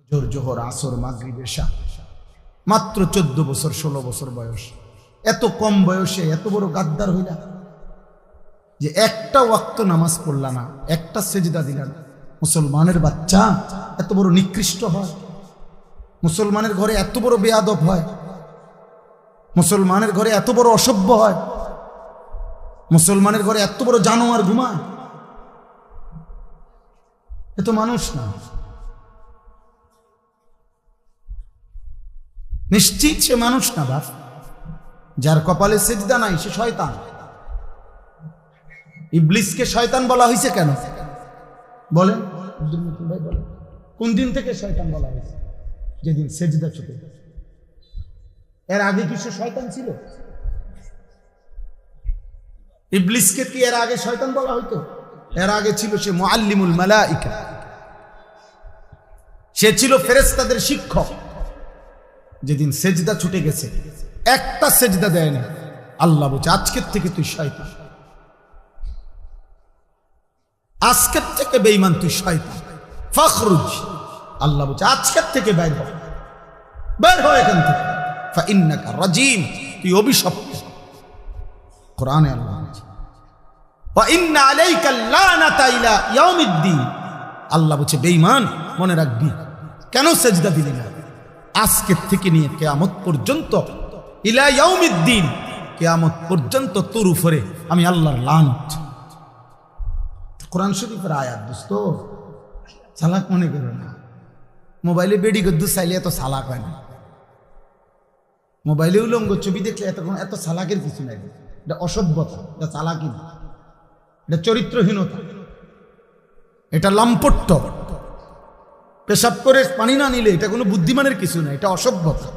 জোর জোহর আসর মাগরিব এশা, মাত্র 14 বছর 16 বছর বয়স। এত কম বয়সে এত বড় গাদ্দার হইলা যে একটা ওয়াক্ত নামাজ পড়লা না, একটা সেজদা দিলা না। মুসলমানের বাচ্চা এত বড় নিকৃষ্ট হয়, মুসলমানের ঘরে এত বড় বেয়াদব হয়, মুসলমানের ঘরে এত বড় অসভ্য হয়, মুসলমানের ঘরে এত বড় জানোয়ার ঘুমায়। এ তো মানুষ না, নিশ্চিত সে মানুষ না বাপ। যার কপালে সেজদা নাই সে শয়তান। ইবলিসকে শয়তান বলা হয়েছে কেন বলেন? কোন দিন থেকে শয়তান বলা হয়েছে? যেদিন সেজদা ছুটে গেছে। এর আগে কি সে শয়তান ছিল? ইবলিসকে কি এর আগে শয়তান বলা হইতো? এর আগে ছিল সে মুআল্লিমুল মালাইকা, সে ছিল ফেরেশতাদের শিক্ষক। যেদিন সেজদা ছুটে গেছে, একটা সেজদা দেয় না, আল্লাহ বলছে আজকের থেকে তুই শয়তান, আজকের থেকে বেঈমান তুই শয়তান, ফাখরুজ। আল্লাহ বলছে আজকের থেকে বের হ, বের হ এখান থেকে, ফাইন্নাকা রাজিম, তুই অভিশপ্ত। কোরআনে আল্লাহ বলছে ওয়া ইন্না আলাইকা লানাতা ইলা ইয়াউমিদ্দিন। আল্লাহ বলছে বেঈমান মনে রাখবি, কেন সেজদা দিলি না? আজকের থেকে নিয়ে কিয়ামত পর্যন্ত, ইলা ইয়াউমিদ্দিন, কিয়ামত পর্যন্ত তোর উপরে আমি আল্লাহর লানত। কোরআন শরীফের আয়াত দোস্ত, চালাক মনে করো না। মোবাইলে বেডি গদ্দু চাইলে এত চালাক হয় না। মোবাইলে উলঙ্গ ছবি দেখলে এত চালাকের কিছু নাই। এটা অসভ্যতা, এটা চালাকি না, এটা চরিত্রহীনতা, এটা লম্পট্য। পেশাব করে পানি না নিলে এটা কোনো বুদ্ধিমানের কিছু না, এটা অসভ্যতা।